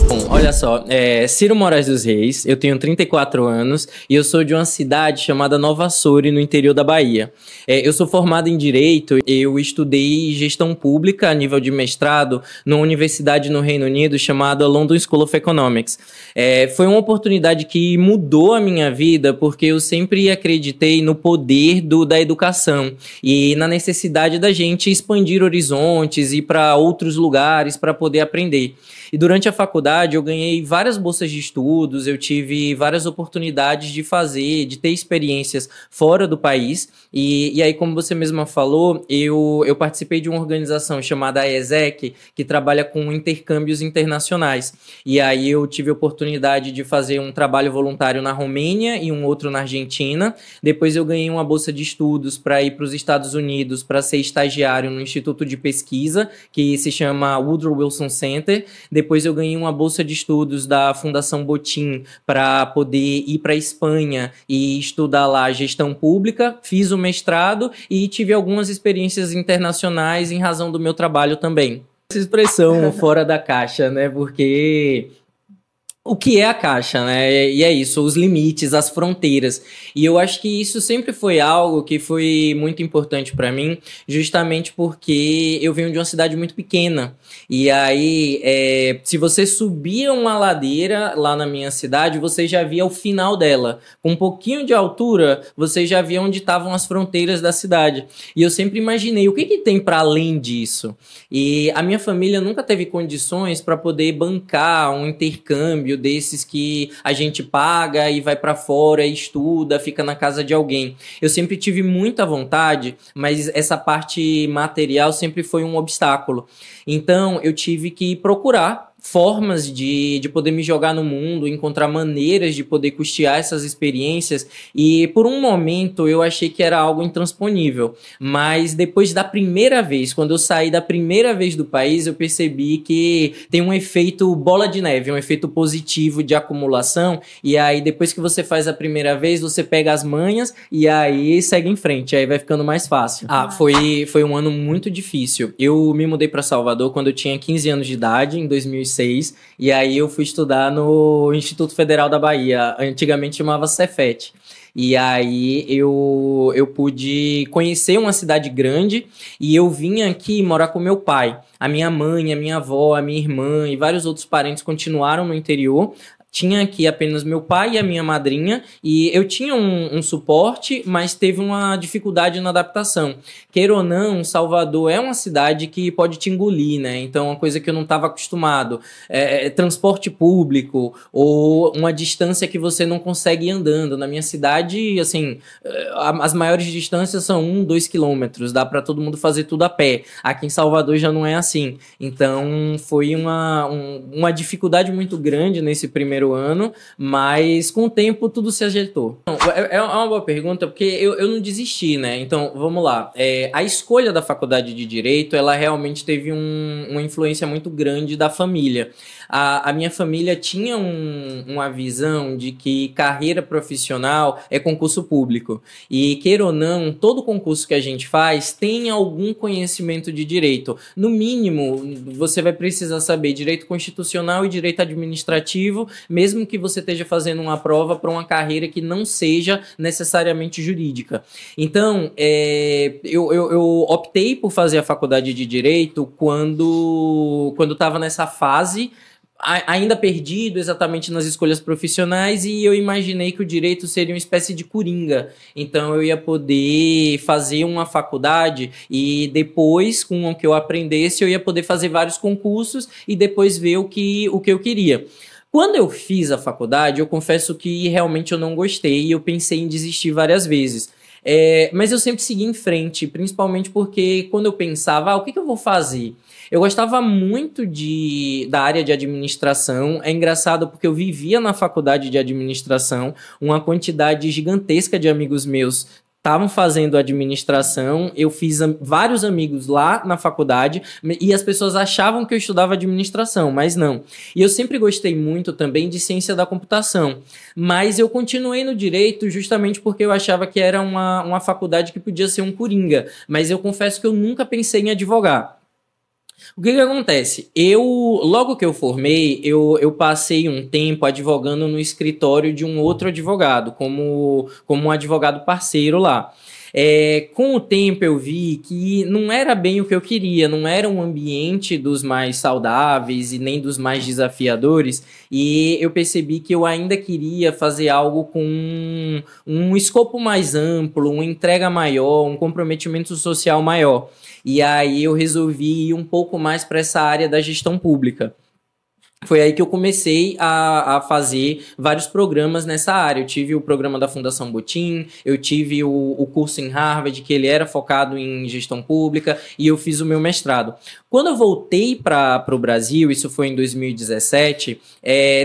Bom, olha só, Ciro Moraes dos Reis, eu tenho 34 anos e eu sou de uma cidade chamada Nova Açores, no interior da Bahia. Eu sou formado em Direito, eu estudei Gestão Pública a nível de mestrado numa universidade no Reino Unido chamada London School of Economics. Foi uma oportunidade que mudou a minha vida porque eu sempre acreditei no poder da educação e na necessidade da gente expandir horizontes, ir para outros lugares para poder aprender. E durante a faculdade eu ganhei várias bolsas de estudos, eu tive várias oportunidades de ter experiências fora do país. E aí, como você mesma falou, eu participei de uma organização chamada ESEC, que trabalha com intercâmbios internacionais. E aí eu tive a oportunidade de fazer um trabalho voluntário na Romênia e um outro na Argentina. Depois eu ganhei uma bolsa de estudos para ir para os Estados Unidos para ser estagiário no Instituto de Pesquisa, que se chama Woodrow Wilson Center. Depois eu ganhei uma bolsa de estudos da Fundação Botim para poder ir para a Espanha e estudar lá gestão pública. Fiz o mestrado e tive algumas experiências internacionais em razão do meu trabalho também. Essa expressão fora da caixa, né? Porque o que é a caixa, né? E é isso, os limites, as fronteiras. E eu acho que isso sempre foi algo que foi muito importante para mim, justamente porque eu venho de uma cidade muito pequena. E aí, se você subia uma ladeira lá na minha cidade, você já via o final dela. Com um pouquinho de altura, você já via onde estavam as fronteiras da cidade. E eu sempre imaginei, o que tem para além disso? E a minha família nunca teve condições para poder bancar um intercâmbio desses que a gente paga e vai para fora, estuda, fica na casa de alguém. Eu sempre tive muita vontade, mas essa parte material sempre foi um obstáculo. Então, eu tive que procurar formas de poder me jogar no mundo, encontrar maneiras de poder custear essas experiências, e por um momento eu achei que era algo intransponível, mas depois da primeira vez, quando eu saí da primeira vez do país, eu percebi que tem um efeito bola de neve, um efeito positivo de acumulação, e aí depois que você faz a primeira vez, você pega as manhas e aí segue em frente, aí vai ficando mais fácil. Foi um ano muito difícil. Eu me mudei para Salvador quando eu tinha 15 anos de idade, em 2006, e aí eu fui estudar no Instituto Federal da Bahia, antigamente chamava Cefet. E aí eu pude conhecer uma cidade grande e eu vim aqui morar com meu pai. A minha mãe, a minha avó, a minha irmã e vários outros parentes continuaram no interior. Tinha aqui apenas meu pai e a minha madrinha, e eu tinha um suporte, mas teve uma dificuldade na adaptação. Queira ou não, Salvador é uma cidade que pode te engolir, né? Então, uma coisa que eu não estava acostumado. Transporte público, ou uma distância que você não consegue ir andando. Na minha cidade, assim, as maiores distâncias são 1-2 quilômetros, dá para todo mundo fazer tudo a pé. Aqui em Salvador já não é assim. Então, foi uma dificuldade muito grande nesse primeiro ano, mas com o tempo tudo se ajeitou. É uma boa pergunta, porque eu não desisti, né? Então, vamos lá. A escolha da faculdade de Direito, ela realmente teve uma influência muito grande da família. A minha família tinha uma visão de que carreira profissional é concurso público. E, queira ou não, todo concurso que a gente faz tem algum conhecimento de direito. No mínimo, você vai precisar saber direito constitucional e direito administrativo, mesmo que você esteja fazendo uma prova para uma carreira que não seja necessariamente jurídica. Então, eu optei por fazer a faculdade de Direito quando estava nessa fase, ainda perdido exatamente nas escolhas profissionais, e eu imaginei que o direito seria uma espécie de coringa. Então eu ia poder fazer uma faculdade e depois, com o que eu aprendesse, eu ia poder fazer vários concursos e depois ver o que eu queria. Quando eu fiz a faculdade, eu confesso que realmente eu não gostei e eu pensei em desistir várias vezes. Mas eu sempre segui em frente, principalmente porque quando eu pensava, o que eu vou fazer? Eu gostava muito da área de administração. É engraçado porque eu vivia na faculdade de administração, uma quantidade gigantesca de amigos meus estavam fazendo administração, eu fiz vários amigos lá na faculdade e as pessoas achavam que eu estudava administração, mas não. E eu sempre gostei muito também de ciência da computação, mas eu continuei no direito justamente porque eu achava que era uma faculdade que podia ser um coringa, mas eu confesso que eu nunca pensei em advogar. O que acontece? Logo que eu formei, eu passei um tempo advogando no escritório de um outro advogado, como um advogado parceiro lá. Com o tempo eu vi que não era bem o que eu queria, não era um ambiente dos mais saudáveis e nem dos mais desafiadores, e eu percebi que eu ainda queria fazer algo com um escopo mais amplo, uma entrega maior, um comprometimento social maior. E aí eu resolvi ir um pouco mais para essa área da gestão pública. Foi aí que eu comecei a fazer vários programas nessa área. Eu tive o programa da Fundação Botim, eu tive o curso em Harvard, que ele era focado em gestão pública, e eu fiz o meu mestrado. Quando eu voltei para o Brasil, isso foi em 2017,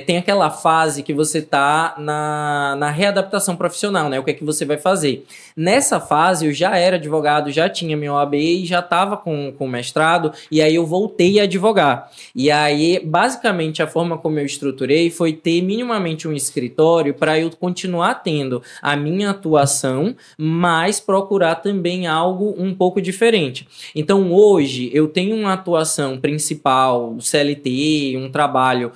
tem aquela fase que você está na readaptação profissional, né? O que é que você vai fazer? Nessa fase, eu já era advogado, já tinha minha OAB e já estava com o mestrado, e aí eu voltei a advogar. E aí, basicamente, a forma como eu estruturei foi ter minimamente um escritório para eu continuar tendo a minha atuação, mas procurar também algo um pouco diferente. Então, hoje, eu tenho uma atuação principal, CLT, um trabalho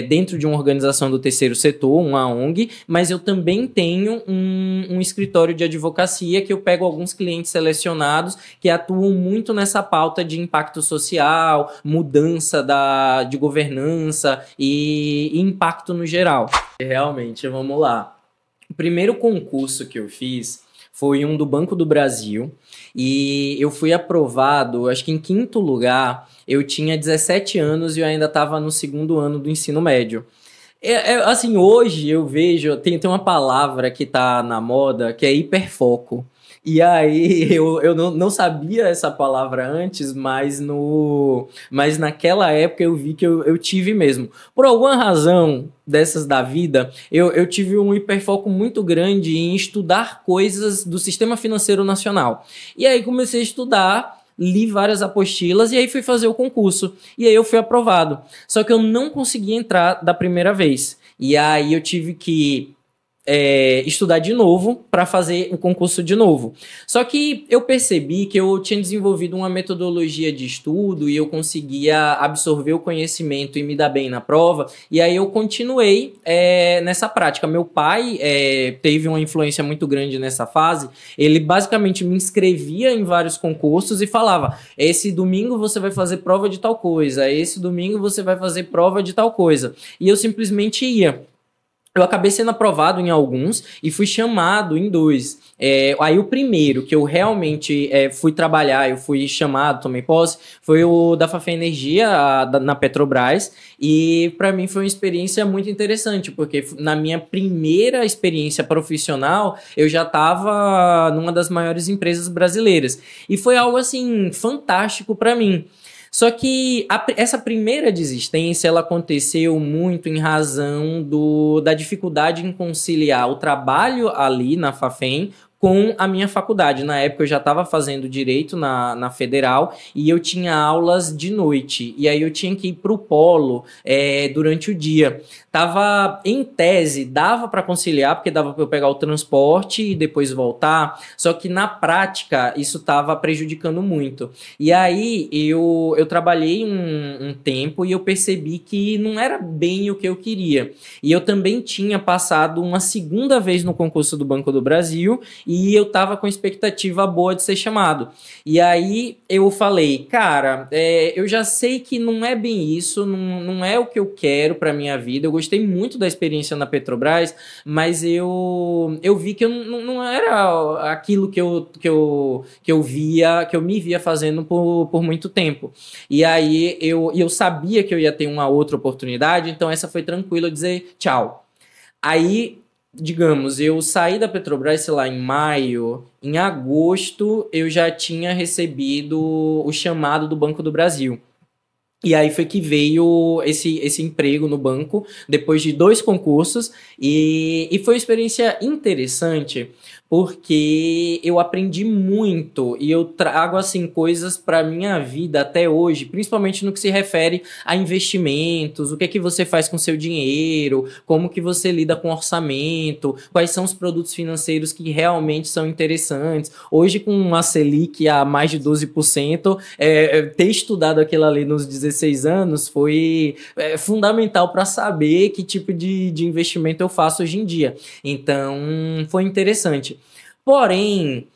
dentro de uma organização do terceiro setor, uma ONG, mas eu também tenho um escritório de advocacia que eu pego alguns clientes selecionados que atuam muito nessa pauta de impacto social, mudança de governança e impacto no geral. Realmente, vamos lá. O primeiro concurso que eu fiz foi um do Banco do Brasil e eu fui aprovado, acho que em 5º lugar. Eu tinha 17 anos e eu ainda estava no 2º ano do ensino médio. Assim, hoje eu vejo, tem uma palavra que tá na moda que é hiperfoco. E aí, eu não sabia essa palavra antes, mas naquela época eu vi que eu tive mesmo. Por alguma razão dessas da vida, eu tive um hiperfoco muito grande em estudar coisas do Sistema Financeiro Nacional. E aí comecei a estudar, li várias apostilas e aí fui fazer o concurso. E aí eu fui aprovado. Só que eu não consegui entrar da primeira vez. E aí eu tive que estudar de novo para fazer o concurso de novo. Só que eu percebi que eu tinha desenvolvido uma metodologia de estudo e eu conseguia absorver o conhecimento e me dar bem na prova, e aí eu continuei nessa prática. Meu pai teve uma influência muito grande nessa fase. Ele basicamente me inscrevia em vários concursos e falava: esse domingo você vai fazer prova de tal coisa, esse domingo você vai fazer prova de tal coisa, e eu simplesmente ia. Eu acabei sendo aprovado em alguns e fui chamado em 2. Aí o primeiro que eu realmente fui trabalhar, eu fui chamado, tomei posse, foi o da Fafém Energia, na Petrobras. E para mim foi uma experiência muito interessante, porque na minha primeira experiência profissional, eu já estava numa das maiores empresas brasileiras. E foi algo assim fantástico para mim. Só que essa primeira desistência ela aconteceu muito em razão da dificuldade em conciliar o trabalho ali na Fafem com a minha faculdade. Na época eu já estava fazendo direito na Federal e eu tinha aulas de noite. E aí eu tinha que ir para o polo durante o dia. Tava em tese, dava para conciliar, porque dava para eu pegar o transporte e depois voltar. Só que na prática isso estava prejudicando muito. E aí eu trabalhei um tempo e eu percebi que não era bem o que eu queria. E eu também tinha passado uma segunda vez no concurso do Banco do Brasil e eu tava com expectativa boa de ser chamado. E aí eu falei, cara, eu já sei que não é bem isso, não é o que eu quero para minha vida. Eu gostei muito da experiência na Petrobras, mas eu vi que eu não era aquilo que eu me via fazendo por muito tempo. E aí eu sabia que eu ia ter uma outra oportunidade, então essa foi tranquila dizer tchau. Aí, digamos, eu saí da Petrobras, sei lá, em maio. Em agosto, eu já tinha recebido o chamado do Banco do Brasil. E aí foi que veio esse emprego no banco, depois de 2 concursos. E foi uma experiência interessante, porque eu aprendi muito e eu trago assim coisas para minha vida até hoje, principalmente no que se refere a investimentos, o que é que você faz com seu dinheiro, como que você lida com orçamento, quais são os produtos financeiros que realmente são interessantes. Hoje, com uma Selic a mais de 12%, ter estudado aquilo ali nos 16 anos foi fundamental para saber que tipo de investimento eu faço hoje em dia. Então, foi interessante. Porém,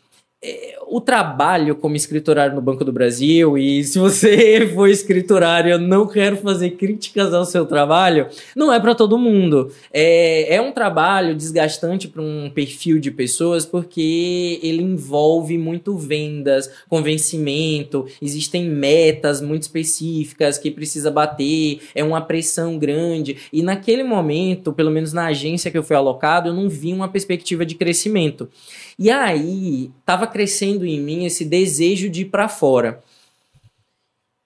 o trabalho como escriturário no Banco do Brasil, e se você for escriturário, eu não quero fazer críticas ao seu trabalho, não é para todo mundo. É um trabalho desgastante para um perfil de pessoas, porque ele envolve muito vendas, convencimento, existem metas muito específicas que precisa bater, é uma pressão grande, e naquele momento, pelo menos na agência que eu fui alocado, eu não vi uma perspectiva de crescimento. E aí, estava crescendo em mim esse desejo de ir para fora.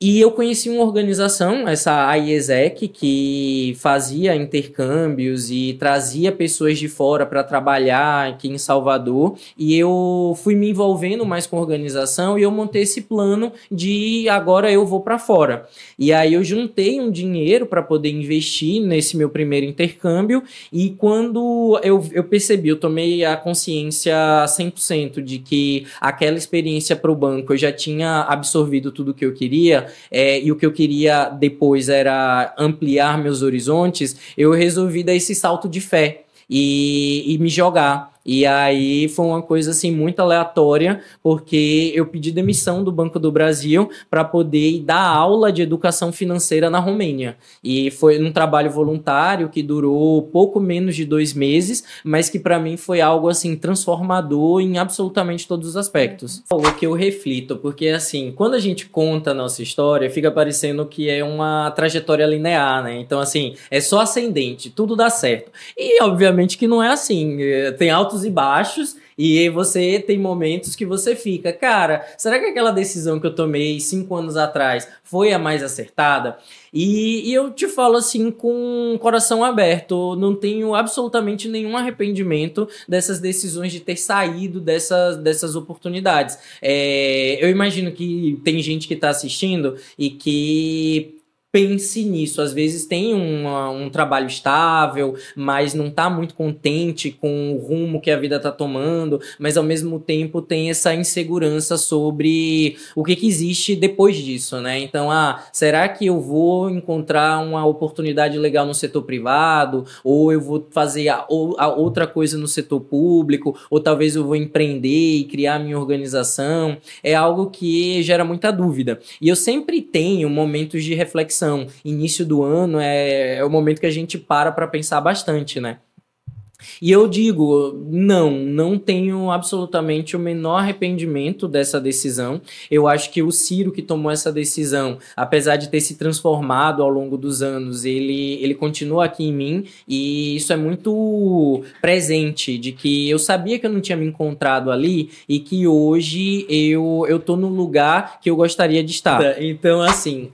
E eu conheci uma organização, essa AIESEC, que fazia intercâmbios e trazia pessoas de fora para trabalhar aqui em Salvador. E eu fui me envolvendo mais com a organização e eu montei esse plano de agora eu vou para fora. E aí eu juntei um dinheiro para poder investir nesse meu primeiro intercâmbio. E quando eu percebi, eu tomei a consciência 100% de que aquela experiência para o banco eu já tinha absorvido tudo o que eu queria. E o que eu queria depois era ampliar meus horizontes, eu resolvi dar esse salto de fé e me jogar. E aí foi uma coisa assim muito aleatória, porque eu pedi demissão do Banco do Brasil para poder dar aula de educação financeira na Romênia. E foi um trabalho voluntário que durou pouco menos de 2 meses, mas que para mim foi algo assim transformador em absolutamente todos os aspectos. O que eu reflito, porque assim, quando a gente conta a nossa história, fica parecendo que é uma trajetória linear, né? Então assim, é só ascendente, tudo dá certo. E obviamente que não é assim, tem altos e baixos, e você tem momentos que você fica, cara, será que aquela decisão que eu tomei 5 anos atrás foi a mais acertada? E eu te falo assim com o coração aberto, não tenho absolutamente nenhum arrependimento dessas decisões de ter saído dessas oportunidades. Eu imagino que tem gente que está assistindo e que pense nisso, às vezes tem um trabalho estável, mas não está muito contente com o rumo que a vida está tomando, mas ao mesmo tempo tem essa insegurança sobre o que existe depois disso, né? Então, será que eu vou encontrar uma oportunidade legal no setor privado, ou eu vou fazer a outra coisa no setor público, ou talvez eu vou empreender e criar minha organização? É algo que gera muita dúvida. E eu sempre tenho momentos de reflexão. Início do ano é o momento que a gente para pensar bastante, né? E eu digo, não tenho absolutamente o menor arrependimento dessa decisão. Eu acho que o Ciro que tomou essa decisão, apesar de ter se transformado ao longo dos anos, ele continua aqui em mim, e isso é muito presente, de que eu sabia que eu não tinha me encontrado ali e que hoje eu tô no lugar que eu gostaria de estar. Então, assim,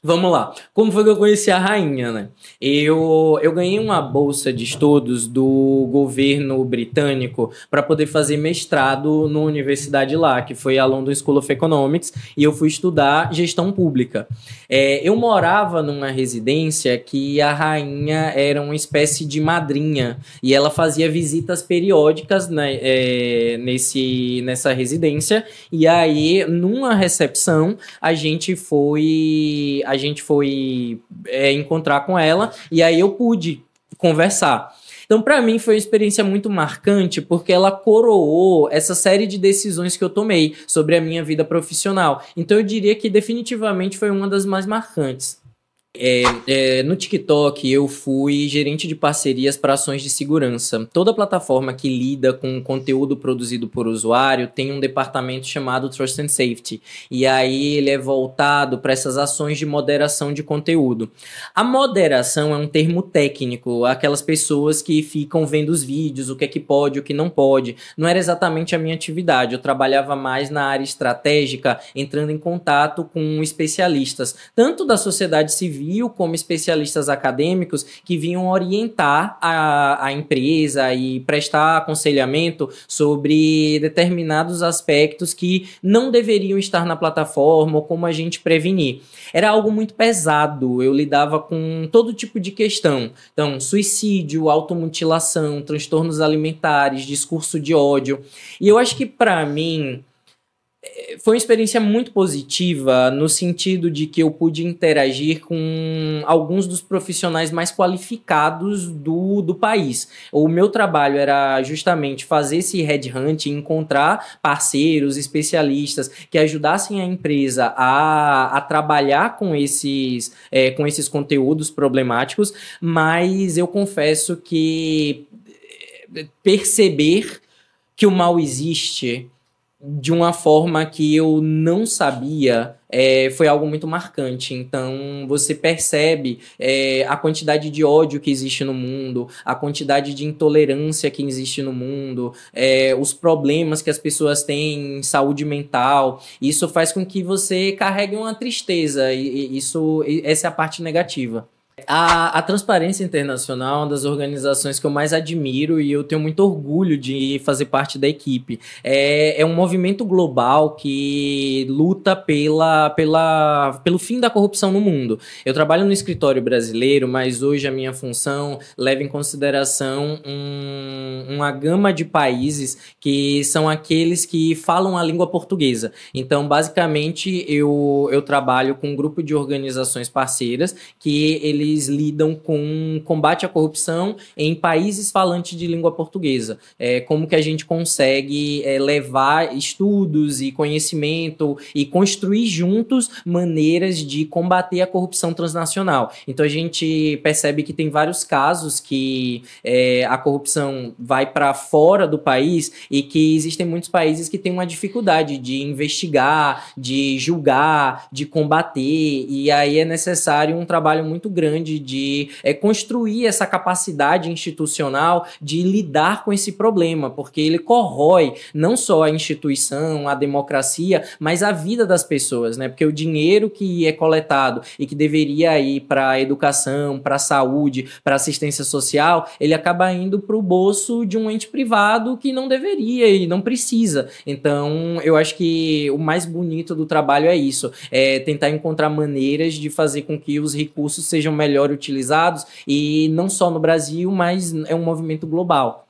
vamos lá. Como foi que eu conheci a rainha, né? Eu ganhei uma bolsa de estudos do governo britânico para poder fazer mestrado na universidade lá, que foi a London School of Economics, e eu fui estudar gestão pública. Eu morava numa residência que a rainha era uma espécie de madrinha, e ela fazia visitas periódicas, né, nessa residência, e aí, numa recepção, a gente foi encontrar com ela, e aí eu pude conversar. Então, para mim, foi uma experiência muito marcante, porque ela coroou essa série de decisões que eu tomei sobre a minha vida profissional. Então, eu diria que definitivamente foi uma das mais marcantes. No TikTok eu fui gerente de parcerias para ações de segurança. Toda plataforma que lida com conteúdo produzido por usuário tem um departamento chamado Trust and Safety, e aí ele é voltado para essas ações de moderação de conteúdo. A moderação é um termo técnico, aquelas pessoas que ficam vendo os vídeos, o que é que pode, o que não pode. Não era exatamente a minha atividade, eu trabalhava mais na área estratégica, entrando em contato com especialistas, tanto da sociedade civil serviu como especialistas acadêmicos que vinham orientar a empresa e prestar aconselhamento sobre determinados aspectos que não deveriam estar na plataforma ou como a gente prevenir. Era algo muito pesado, eu lidava com todo tipo de questão. Então, suicídio, automutilação, transtornos alimentares, discurso de ódio. E eu acho que, para mim, foi uma experiência muito positiva no sentido de que eu pude interagir com alguns dos profissionais mais qualificados do país. O meu trabalho era justamente fazer esse headhunt, encontrar parceiros, especialistas que ajudassem a empresa a trabalhar com esses conteúdos problemáticos, mas eu confesso que perceber que o mal existe de uma forma que eu não sabia, foi algo muito marcante. Então, você percebe a quantidade de ódio que existe no mundo, a quantidade de intolerância que existe no mundo, os problemas que as pessoas têm em saúde mental. Isso faz com que você carregue uma tristeza, e essa é a parte negativa. A Transparência Internacional é uma das organizações que eu mais admiro e eu tenho muito orgulho de fazer parte da equipe. É um movimento global que luta pelo fim da corrupção no mundo. Eu trabalho no escritório brasileiro, mas hoje a minha função leva em consideração uma gama de países que são aqueles que falam a língua portuguesa. Então, basicamente, eu trabalho com um grupo de organizações parceiras que eles lidam com combate à corrupção em países falantes de língua portuguesa. Como que a gente consegue levar estudos e conhecimento e construir juntos maneiras de combater a corrupção transnacional. Então a gente percebe que tem vários casos que a corrupção vai para fora do país e que existem muitos países que têm uma dificuldade de investigar, de julgar, de combater, e aí é necessário um trabalho muito grande de construir essa capacidade institucional de lidar com esse problema, porque ele corrói não só a instituição, a democracia, mas a vida das pessoas, né? Porque o dinheiro que é coletado e que deveria ir para a educação, para a saúde, para a assistência social, ele acaba indo para o bolso de um ente privado que não deveria e não precisa. Então, eu acho que o mais bonito do trabalho é isso, tentar encontrar maneiras de fazer com que os recursos sejam melhor utilizados, e não só no Brasil, mas é um movimento global.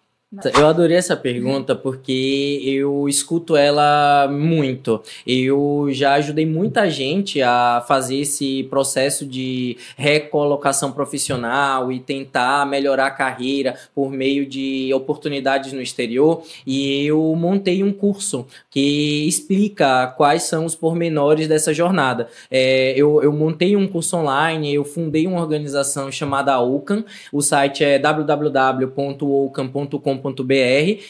Eu adorei essa pergunta porque eu escuto ela muito. Eu já ajudei muita gente a fazer esse processo de recolocação profissional e tentar melhorar a carreira por meio de oportunidades no exterior, e eu montei um curso que explica quais são os pormenores dessa jornada. Eu montei um curso online, eu fundei uma organização chamada Ocam, o site é www.ocam.com.br,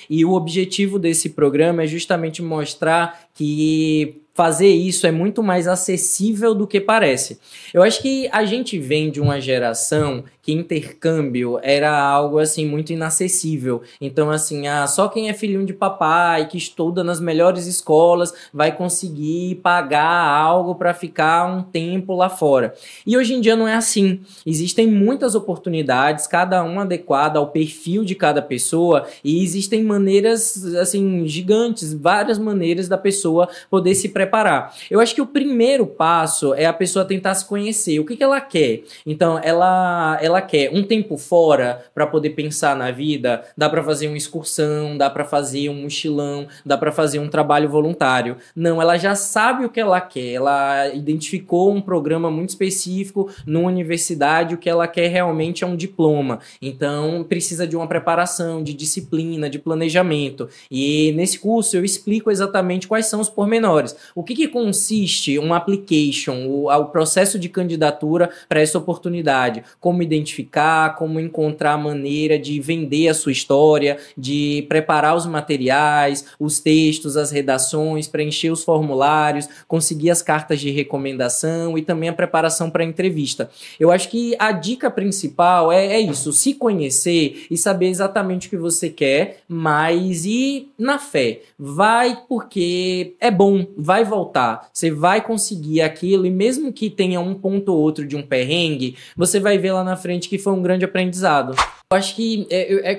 e o objetivo desse programa é justamente mostrar que fazer isso é muito mais acessível do que parece. Eu acho que a gente vem de uma geração que intercâmbio era algo assim muito inacessível. Então assim, só quem é filhinho de papai, que estuda nas melhores escolas, vai conseguir pagar algo para ficar um tempo lá fora. E hoje em dia não é assim. Existem muitas oportunidades, cada uma adequada ao perfil de cada pessoa, e existem maneiras assim gigantes, várias maneiras da pessoa poder se preparar. Eu acho que o primeiro passo é a pessoa tentar se conhecer. O que ela quer? Então, ela quer um tempo fora para poder pensar na vida. Dá para fazer uma excursão, dá para fazer um mochilão, dá para fazer um trabalho voluntário. Não, ela já sabe o que ela quer. Ela identificou um programa muito específico numa universidade. O que ela quer realmente é um diploma. Então, precisa de uma preparação, de disciplina, de planejamento. E nesse curso eu explico exatamente quais são os pormenores. O que consiste um application, o processo de candidatura para essa oportunidade? Como identificar, como encontrar a maneira de vender a sua história, de preparar os materiais, os textos, as redações, preencher os formulários, conseguir as cartas de recomendação e também a preparação para a entrevista. Eu acho que a dica principal é isso, se conhecer e saber exatamente o que você quer, mas ir na fé. Vai porque é bom, vai vai voltar, você vai conseguir aquilo, e mesmo que tenha um ponto ou outro de um perrengue, você vai ver lá na frente que foi um grande aprendizado. Eu acho que,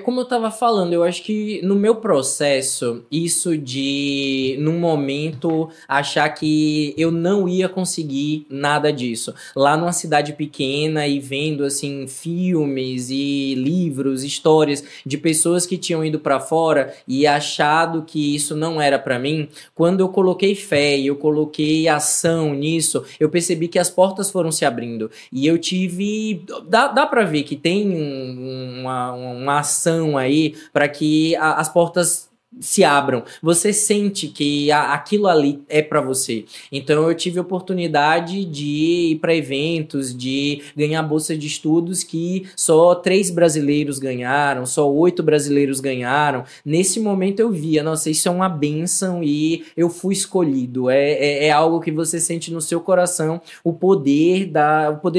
como eu tava falando, eu acho que no meu processo, isso de, num momento, achar que eu não ia conseguir nada disso. Lá numa cidade pequena e vendo, assim, filmes e livros, histórias de pessoas que tinham ido pra fora e achado que isso não era pra mim, quando eu coloquei fé e eu coloquei ação nisso, eu percebi que as portas foram se abrindo. E eu tive... Dá pra ver que tem uma ação aí para que as portas se abram. Você sente que aquilo ali é para você. Então eu tive a oportunidade de ir para eventos, de ganhar bolsa de estudos que só 3 brasileiros ganharam, só 8 brasileiros ganharam. Nesse momento eu via, nossa, isso é uma bênção e eu fui escolhido. É algo que você sente no seu coração, o poder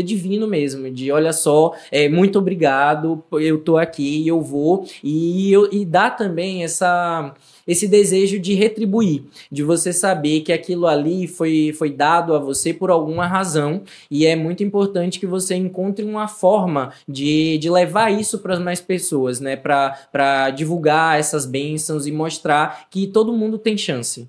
divino mesmo, de olha só, muito obrigado, eu tô aqui e eu vou. E dá também esse desejo de retribuir, de você saber que aquilo ali foi dado a você por alguma razão, e é muito importante que você encontre uma forma de levar isso para mais pessoas, né? Para divulgar essas bênçãos e mostrar que todo mundo tem chance.